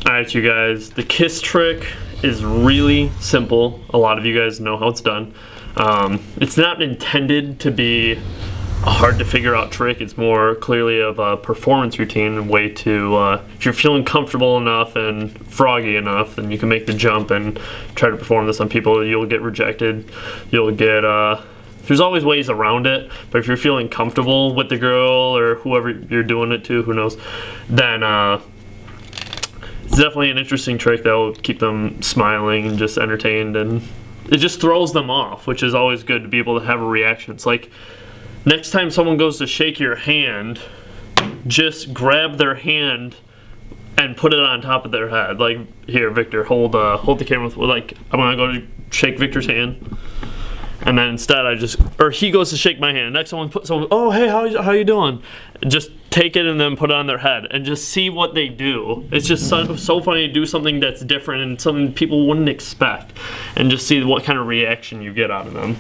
Alright, you guys, the kiss trick is really simple. A lot of you guys know how it's done. It's not intended to be a hard to figure out trick. It's more clearly of a performance routine, a way to, if you're feeling comfortable enough and froggy enough, then you can make the jump and try to perform this on people. You'll get rejected. You'll get, there's always ways around it, but if you're feeling comfortable with the girl or whoever you're doing it to, who knows, then it's definitely an interesting trick that will keep them smiling and just entertained, and it just throws them off, which is always good to be able to have a reaction. It's like next time someone goes to shake your hand, just grab their hand and put it on top of their head. Like, here, Victor, hold the camera with, like, I'm gonna go to shake Victor's hand, and then instead or he goes to shake my hand. Next someone oh hey, how you doing? Just take it and then put it on their head and just see what they do. It's just so funny to do something that's different and something people wouldn't expect, and just see what kind of reaction you get out of them.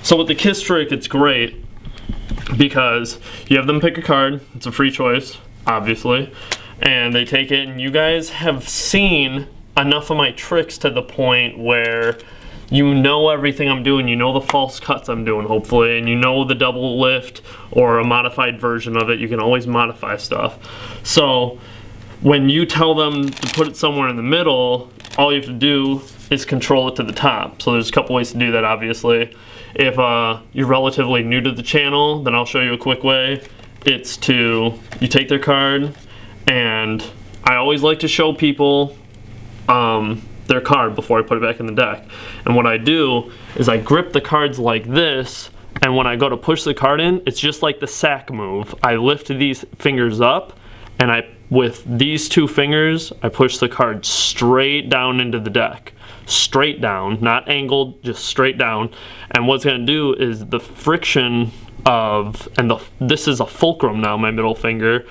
So with the kiss trick, it's great because you have them pick a card. It's a free choice, obviously, and they take it, and you guys have seen enough of my tricks to the point where you know everything I'm doing. You know the false cuts I'm doing, hopefully, and you know the double lift or a modified version of it. You can always modify stuff. So when you tell them to put it somewhere in the middle, all you have to do is control it to the top. So there's a couple ways to do that, obviously. If you're relatively new to the channel, then I'll show you a quick way. It's you take their card, and I always like to show people their card before I put it back in the deck. And what I do is I grip the cards like this, and when I go to push the card in, it's just like the sack move. I lift these fingers up, and with these two fingers, I push the card straight down into the deck. Straight down, not angled, just straight down. And what's gonna do is the friction this is a fulcrum now, my middle finger,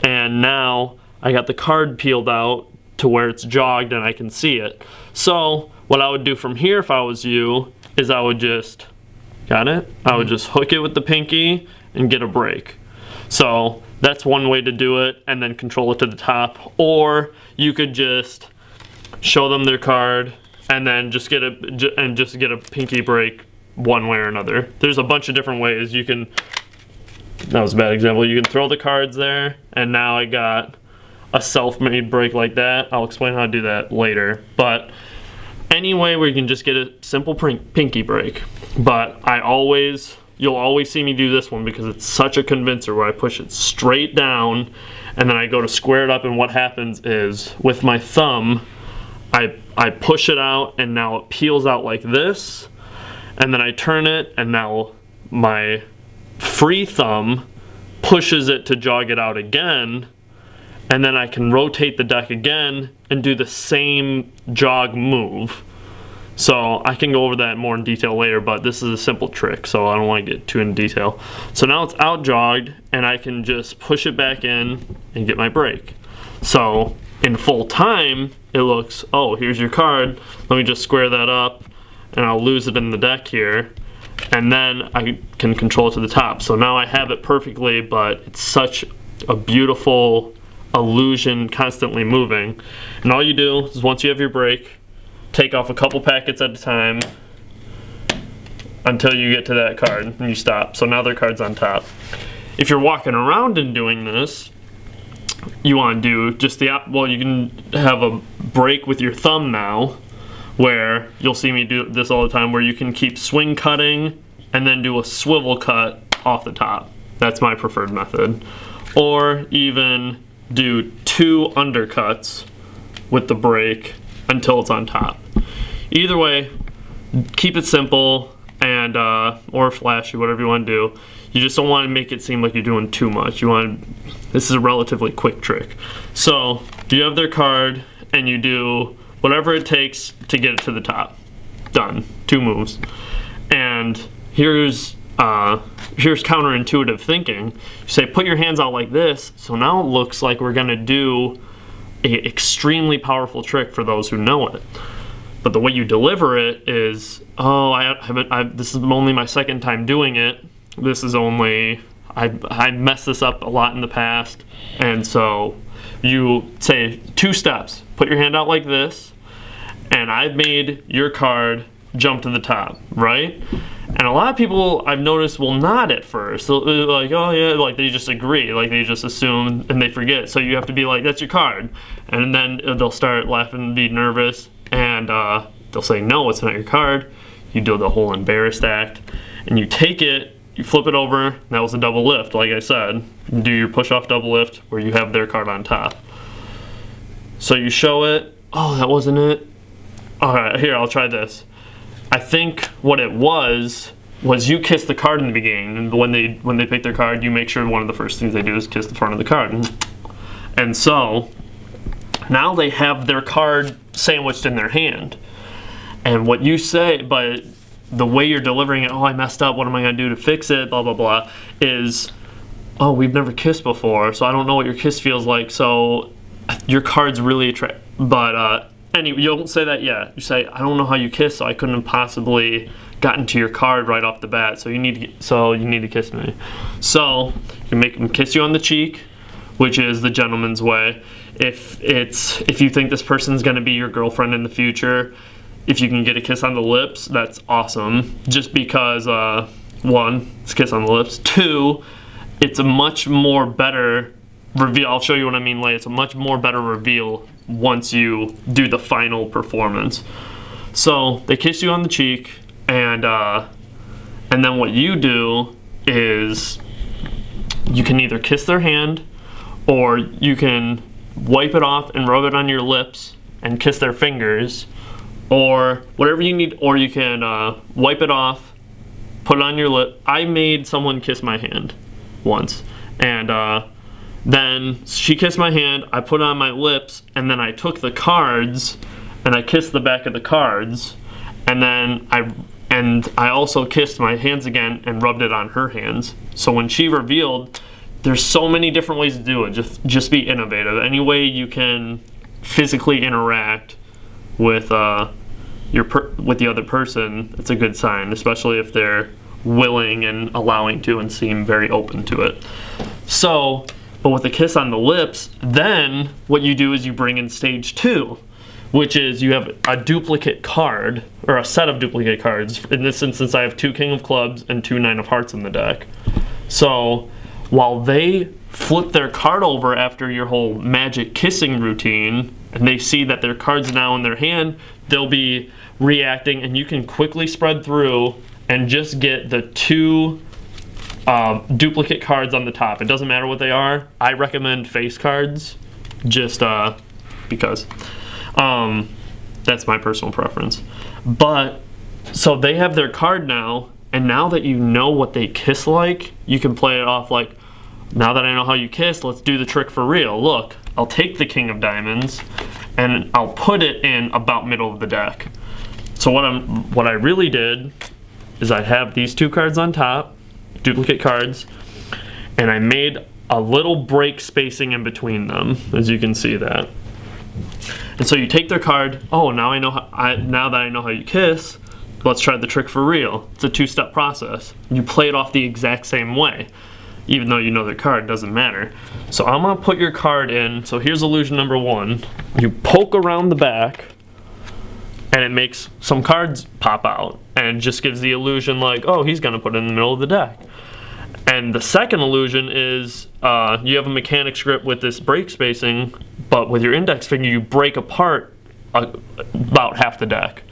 and now I got the card peeled out to where it's jogged and I can see it. So what I would do from here if I was you is I would just, got it? I would just hook it with the pinky and get a break. So that's one way to do it, and then control it to the top. Or you could just show them their card and then just get a pinky break one way or another. There's a bunch of different ways you can. That was a bad example. You can throw the cards there, and now I got a self-made break like that. I'll explain how to do that later. But anyway, where you can just get a simple pinky break. But you'll always see me do this one because it's such a convincer, where I push it straight down and then I go to square it up, and what happens is with my thumb, I push it out, and now it peels out like this, and then I turn it, and now my free thumb pushes it to jog it out again, and then I can rotate the deck again and do the same jog move. So I can go over that more in detail later, but this is a simple trick, so I don't want to get too in detail. So now it's out jogged, and I can just push it back in and get my break. So in full time, it looks, oh, here's your card. Let me just square that up, and I'll lose it in the deck here. And then I can control it to the top. So now I have it perfectly, but it's such a beautiful illusion, constantly moving. And all you do is, once you have your break, take off a couple packets at a time until you get to that card, and you stop. So now their card's on top. If you're walking around and doing this, you want to do just well, you can have a break with your thumb now, where you'll see me do this all the time, where you can keep swing cutting and then do a swivel cut off the top. That's my preferred method. Or even do 2 undercuts with the break until it's on top. Either way, keep it simple, and or flashy, whatever you want to do. You just don't want to make it seem like you're doing too much. This is a relatively quick trick. So you have their card, and you do whatever it takes to get it to the top. Done. 2 moves. And here's counterintuitive thinking. You say, put your hands out like this, so now it looks like we're gonna do an extremely powerful trick for those who know it. But the way you deliver it is, oh, this is only my second time doing it. I messed this up a lot in the past, and so You say 2 steps. Put your hand out like this, and I've made your card jump to the top, right? And a lot of people I've noticed will nod at first. They're like, oh yeah, like they just agree, like they just assume and they forget. So you have to be like, that's your card. And then they'll start laughing, be nervous, and they'll say, no, it's not your card. You do the whole embarrassed act, and you take it, you flip it over, and that was a double lift, like I said. You do your push-off double lift where you have their card on top. So you show it, oh, that wasn't it. All right, here, I'll try this. I think what it was you kiss the card in the beginning, and when they pick their card, you make sure one of the first things they do is kiss the front of the card. And so now they have their card sandwiched in their hand. And what you say, but the way you're delivering it, oh, I messed up, what am I going to do to fix it, blah, blah, blah, is, oh, we've never kissed before, so I don't know what your kiss feels like, so your card's really attractive. But anyway, you don't say that yet. You say, I don't know how you kiss, so I couldn't have possibly gotten to your card right off the bat, so you need to kiss me. So you make them kiss you on the cheek, which is the gentleman's way. If you think this person's going to be your girlfriend in the future, if you can get a kiss on the lips, that's awesome. Just because, 1, it's a kiss on the lips. 2, it's a much more better reveal. I'll show you what I mean later. It's a much more better reveal once you do the final performance. So they kiss you on the cheek, and then what you do is you can either kiss their hand, or you can wipe it off and rub it on your lips and kiss their fingers, or whatever you need, or you can wipe it off, put it on your lip. I made someone kiss my hand once, and then she kissed my hand, I put it on my lips, and then I took the cards and I kissed the back of the cards, and then I also kissed my hands again and rubbed it on her hands. So when she revealed, there's so many different ways to do it. Just be innovative. Any way you can physically interact with with the other person, it's a good sign, especially if they're willing and allowing to and seem very open to it. So, but with a kiss on the lips, then what you do is you bring in stage 2, which is you have a duplicate card, or a set of duplicate cards. In this instance, I have 2 King of Clubs and 2 Nine of Hearts in the deck. So while they flip their card over after your whole magic kissing routine, and they see that their card's now in their hand, they'll be reacting, and you can quickly spread through and just get the 2 duplicate cards on the top. It doesn't matter what they are. I recommend face cards, just because that's my personal preference. But so they have their card now, and now that you know what they kiss like, you can play it off like, now that I know how you kiss, let's do the trick for real. Look, I'll take the King of Diamonds and I'll put it in about middle of the deck. So what I really did is I have these 2 cards on top, duplicate cards, and I made a little break spacing in between them, as you can see that. And so you take their card, oh, now now that I know how you kiss, let's try the trick for real. It's a 2-step process. You play it off the exact same way. Even though you know their card, doesn't matter. So I'm gonna put your card in. So here's illusion number 1. You poke around the back, and it makes some cards pop out, and it just gives the illusion like, oh, he's gonna put it in the middle of the deck. And the second illusion is you have a mechanics grip with this break spacing, but with your index finger you break apart about half the deck.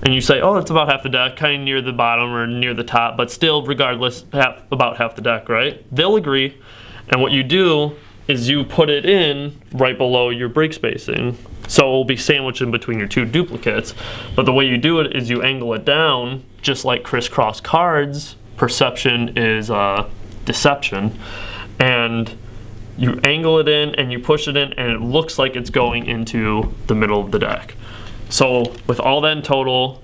And you say, oh, that's about half the deck, kind of near the bottom or near the top, but still, regardless, about half the deck, right? They'll agree, and what you do is you put it in right below your break spacing. So it will be sandwiched in between your 2 duplicates. But the way you do it is you angle it down, just like crisscross cards. Perception is deception. And you angle it in and you push it in, and it looks like it's going into the middle of the deck. So with all that in total,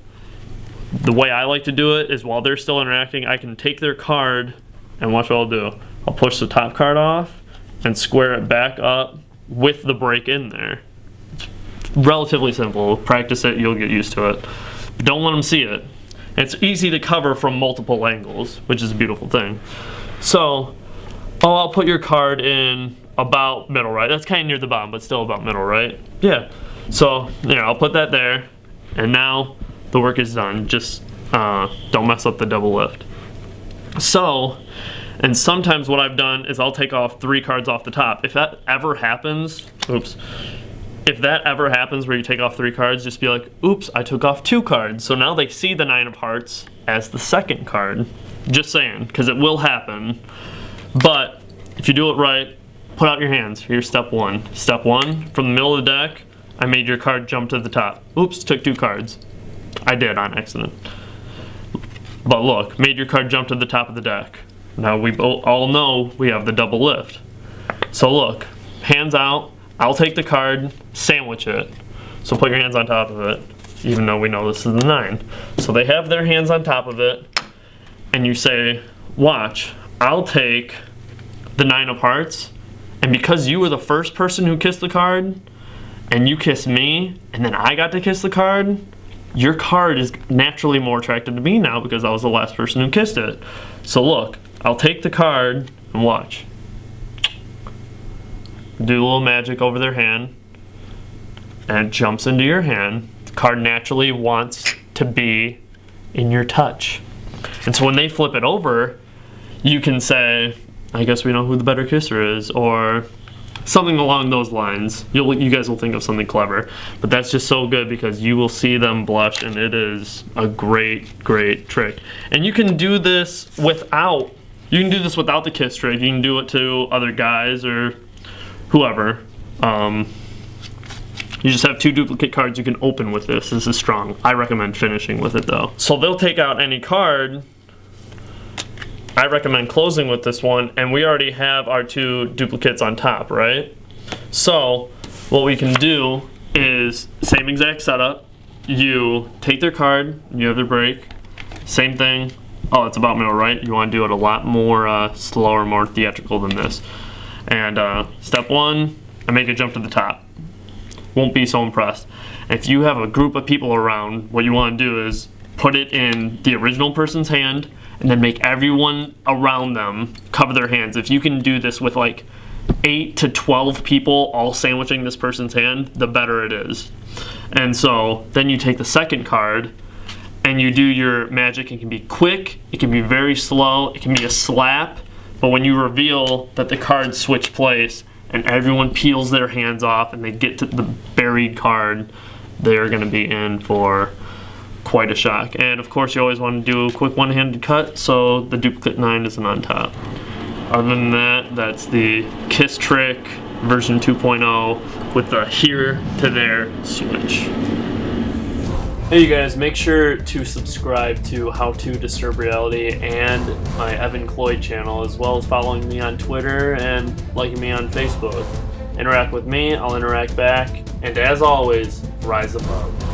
the way I like to do it is while they're still interacting, I can take their card, and watch what I'll do. I'll push the top card off and square it back up with the break in there. It's relatively simple. Practice it, you'll get used to it. But don't let them see it. It's easy to cover from multiple angles, which is a beautiful thing. So, oh, I'll put your card in about middle, right? That's kind of near the bottom, but still about middle, right? Yeah. So, yeah, I'll put that there. And now the work is done. Just don't mess up the double lift. So, and sometimes what I've done is I'll take off 3 cards off the top. If that ever happens, if that ever happens where you take off 3 cards, just be like, oops, I took off 2 cards. So now they see the 9 of hearts as the second card. Just saying, because it will happen. But if you do it right, put out your hands. Here's step 1. Step 1, from the middle of the deck, I made your card jump to the top. Oops, took 2 cards. I did on accident. But look, made your card jump to the top of the deck. Now we all know we have the double lift. So look, hands out, I'll take the card, sandwich it. So put your hands on top of it, even though we know this is the 9. So they have their hands on top of it, and you say, watch, I'll take the 9 of hearts, and because you were the first person who kissed the card, and you kissed me, and then I got to kiss the card, your card is naturally more attracted to me now because I was the last person who kissed it. So look, I'll take the card and watch. Do a little magic over their hand, and it jumps into your hand. The card naturally wants to be in your touch. And so when they flip it over, you can say, I guess we know who the better kisser is, or something along those lines. You guys will think of something clever, but that's just so good because you will see them blush, and it is a great trick. And you can do this without the kiss trick. You can do it to other guys or whoever. You just have 2 duplicate cards you can open with this. This is strong. I recommend finishing with it though. So they'll take out any card. I recommend closing with this one, and we already have our 2 duplicates on top, right? So what we can do is same exact setup. You take their card, you have their break. Same thing. Oh, it's about middle, right? You want to do it a lot more slower, more theatrical than this. And step 1, I make a jump to the top. Won't be so impressed. If you have a group of people around, what you want to do is put it in the original person's hand, and then make everyone around them cover their hands. If you can do this with like 8 to 12 people all sandwiching this person's hand, the better it is. And so then you take the second card and you do your magic. It can be quick, it can be very slow, it can be a slap, but when you reveal that the cards switch place and everyone peels their hands off and they get to the buried card, they're gonna be in for quite a shock. And of course you always want to do a quick one-handed cut so the duplicate 9 isn't on top. Other than that, that's the kiss trick version 2.0 with the here to there switch. Hey you guys, make sure to subscribe to How to Disturb Reality and my Evan Cloyd channel, as well as following me on Twitter and liking me on Facebook. Interact with me, I'll interact back, and as always, rise above.